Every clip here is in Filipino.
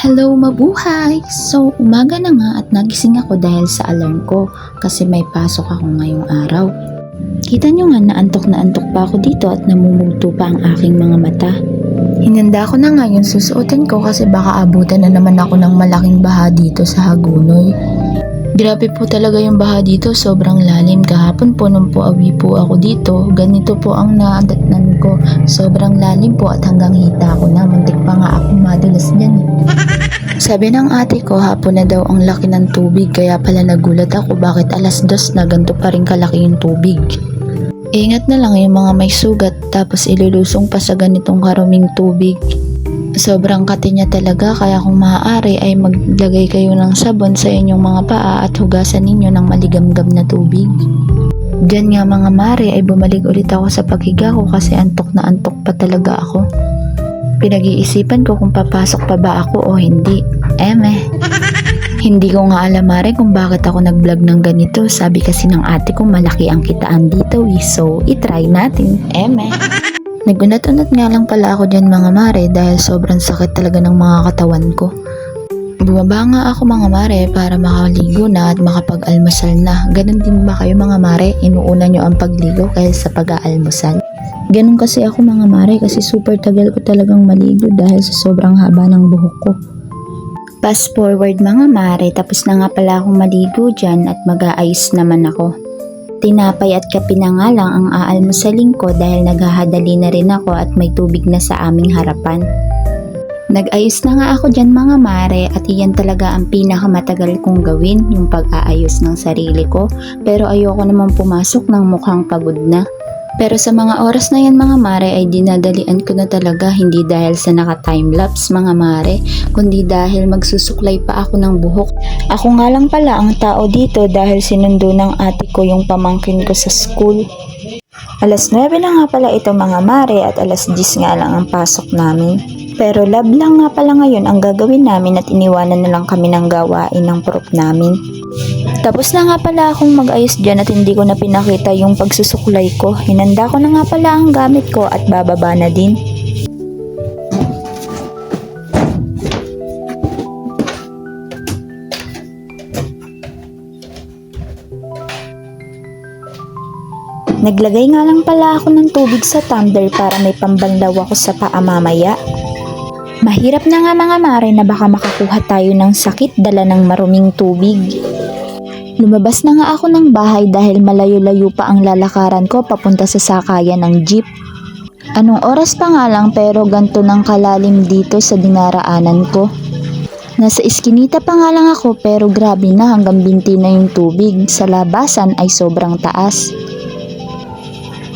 Hello, mabuhay! So, umaga na nga at nagising ako dahil sa alarm ko kasi may pasok ako ngayong araw. Kita nyo nga na antok pa ako dito at namumugto pa ang aking mga mata. Hinanda ko na nga yung susuotin ko kasi baka abutan na naman ako ng malaking baha dito sa Hagunoy. Grabe po talaga yung baha dito, sobrang lalim. Kahapon po nung po awi po ako dito, ganito po ang nadatnan ko. Sobrang lalim po at hanggang hita ko na, muntik pa nga ako madulas dyan. Sabi ng ate ko, hapon na daw ang laki ng tubig, kaya pala nagulat ako bakit alas 2 na ganito pa rin kalaki yung tubig. Ingat na lang yung mga may sugat tapos ilulusong pa sa ganitong karuming tubig. Sobrang kati niya talaga, kaya kung maaari ay maglagay kayo ng sabon sa inyong mga paa at hugasan ninyo ng maligamgam na tubig. Diyan nga mga mare ay bumalik ulit ako sa paghiga ko kasi antok na antok pa talaga ako. Pinag-iisipan ko kung papasok pa ba ako o hindi. Hindi ko nga alam mare kung bakit ako nag-vlog ng ganito. Sabi kasi ng ate ko malaki ang kitaan dito so itry natin. Nagunat-unat nga lang pala ako dyan mga mare dahil sobrang sakit talaga ng mga katawan ko. Bumaba nga ako mga mare para makaligo na at makapag-almusal na. Ganon din ba kayo mga mare? Inuuna nyo ang pagligo kaysa sa pag-aalmusal? Ganon kasi ako mga mare kasi super tagal ko talagang maligo dahil sa sobrang haba ng buhok ko. Fast forward mga mare, tapos na nga pala akong maligo dyan at mag-aayos naman ako. Tinapay at kape na nga lang ang aalmusalin ko dahil naghahadali na rin ako at may tubig na sa aming harapan. Nag-ayos na nga ako dyan mga mare at iyan talaga ang pinakamatagal kong gawin, yung pag-aayos ng sarili ko, pero ayoko naman pumasok ng mukhang pagod na. Pero sa mga oras na yan mga mare ay dinadalian ko na talaga, hindi dahil sa naka-timelapse mga mare, kundi dahil magsusuklay pa ako ng buhok. Ako nga lang pala ang tao dito dahil sinundo ng ate ko yung pamangkin ko sa school. Alas 9 na nga pala ito mga mare at alas 10 nga lang ang pasok namin. Pero lab lang nga pala ngayon ang gagawin namin at iniwanan na lang kami ng gawain ng prof namin. Tapos na nga pala akong mag-ayos dyan at hindi ko na pinakita yung pagsusuklay ko. Hinanda ko na nga pala ang gamit ko at bababa na din. Naglagay nga lang pala ako ng tubig sa tumbler para may pambanlaw ako sa paa mamaya. Mahirap na nga mga mare na baka makakuha tayo ng sakit dala ng maruming tubig. Lumabas na nga ako ng bahay dahil malayo-layo pa ang lalakaran ko papunta sa sakayan ng jeep. Anong oras pa nga lang pero ganto ng kalalim dito sa dinaraanan ko. Nasa iskinita pa nga lang ako pero grabe na hanggang binti na yung tubig. Sa labasan ay sobrang taas.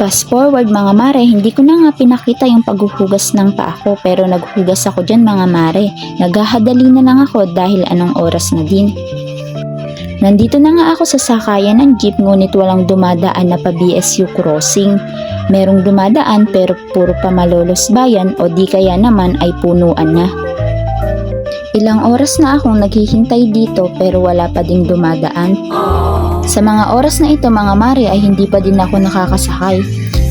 Fast forward mga mare, hindi ko na nga pinakita yung paghuhugas ng paa ko pero naghugas ako dyan mga mare. Naghahadali na lang ako dahil anong oras na din. Nandito na nga ako sa sakayan ng jeep ngunit walang dumadaan na pa BSU crossing. Merong dumadaan pero puro pa malolos bayan o di kaya naman ay punuan na. Ilang oras na akong naghihintay dito pero wala pa ding dumadaan. Sa mga oras na ito mga mare ay hindi pa din ako nakakasakay.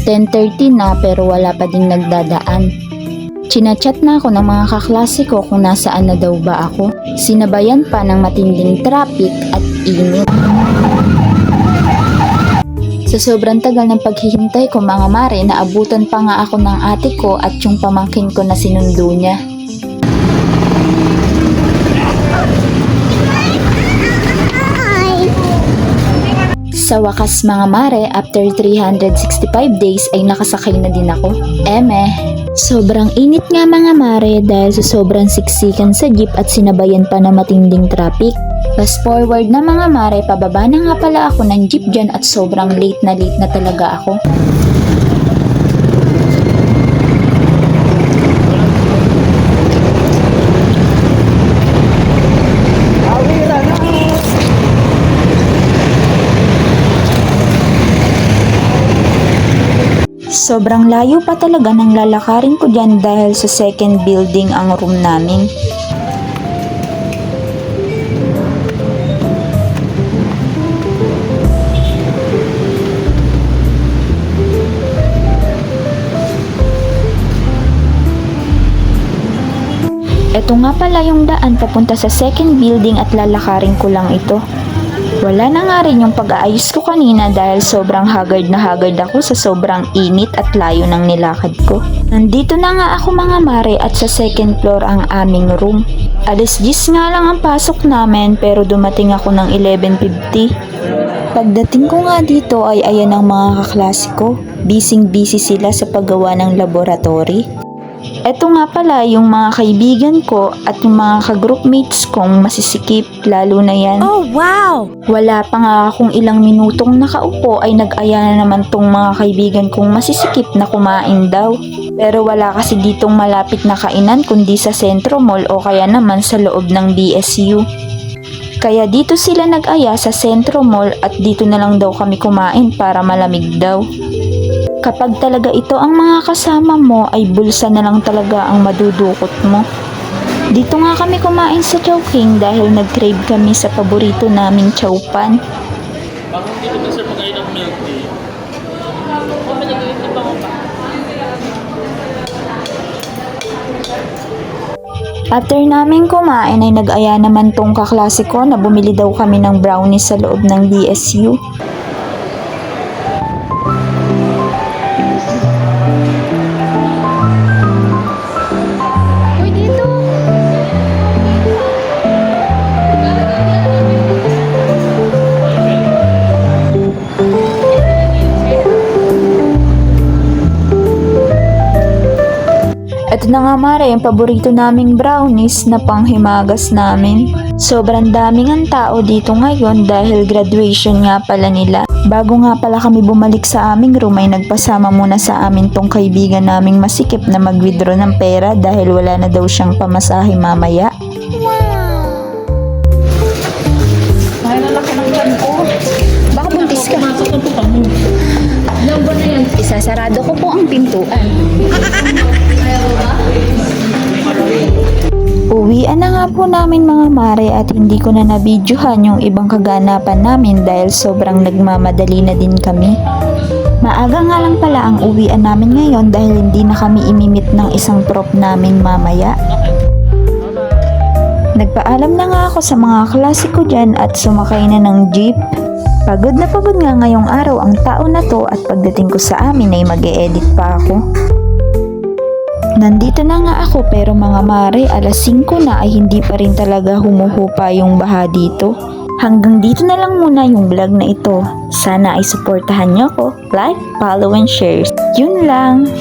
10:30 na pero wala pa ding nagdadaan. Chinachat na ako ng mga kaklase ko kung nasaan na daw ba ako. Sinabayan pa ng matinding traffic at init. Sa sobrang tagal ng paghihintay ko mga mare, naabutan pa nga ako ng ate ko at yung pamangkin ko na sinundo niya. Sa wakas mga mare, after 365 days ay nakasakay na din ako. Sobrang init nga mga mare dahil sa sobrang siksikan sa jeep at sinabayan pa na matinding traffic. Fast forward na mga mare, pababa na nga pala ako ng jeep dyan at sobrang late na talaga ako. Sobrang layo pa talaga ng lalakarin ko dyan dahil sa second building ang room namin. Ito nga pala yung daan papunta sa second building at lalakarin ko lang ito. Wala na nga rin yung pag-aayos ko kanina dahil sobrang haggard na haggard ako sa sobrang init at layo ng nilakad ko. Nandito na nga ako mga mare at sa second floor ang aming room. Alas 10 nga lang ang pasok namin pero dumating ako ng 11:50. Pagdating ko nga dito ay ayan ang mga kaklase ko. Busy sila sa paggawa ng laboratory. Eto nga pala yung mga kaibigan ko at yung mga ka-groupmates kong masisikip, lalo na yan. Oh, wow! Wala pa nga akong ilang minutong nakaupo ay nag-aya na naman tong mga kaibigan kong masisikip na kumain daw. Pero wala kasi ditong malapit na kainan kundi sa Centro Mall o kaya naman sa loob ng BSU. Kaya dito sila nag-aya sa Centro Mall at dito na lang daw kami kumain para malamig daw. Kapag talaga ito ang mga kasama mo ay bulsa na lang talaga ang madudukot mo. Dito nga kami kumain sa Chowking dahil nag-crave kami sa paborito naming chowpan. Bakit hindi ko sir pagkain ng milk tea? After namin kumain ay nag-aya naman tong kaklase ko na bumili daw kami ng brownies sa loob ng BSU. Ito na nga mare, yung paborito naming brownies na panghimagas namin. Sobrang daming ang tao dito ngayon dahil graduation nga pala nila. Bago nga pala kami bumalik sa aming room ay nagpasama muna sa amin tong kaibigan naming masikip na mag-withdraw ng pera dahil wala na daw siyang pamasahe mamaya. Ay, lalaki ng tiyan ko. Baka buntis ka. Pumasok na po kami. Ilang buwan na yan? Isasarado ko po ang pintuan. Uwian na nga po namin mga mare at hindi ko na nabidyohan yung ibang kaganapan namin dahil sobrang nagmamadali na din kami. Maaga nga lang pala ang uwian namin ngayon dahil hindi na kami imimit ng isang prof namin mamaya. Nagpaalam na nga ako sa mga klase ko dyan at sumakay na ng jeep. Pagod na pagod nga ngayong araw ang tao na to at pagdating ko sa amin ay mag-e-edit pa ako. Nandito na nga ako pero mga mare alas 5 na ay hindi pa rin talaga humuhupa yung baha dito. Hanggang dito na lang muna yung vlog na ito. Sana ay suportahan nyo ko. Like, follow, and share. Yun lang!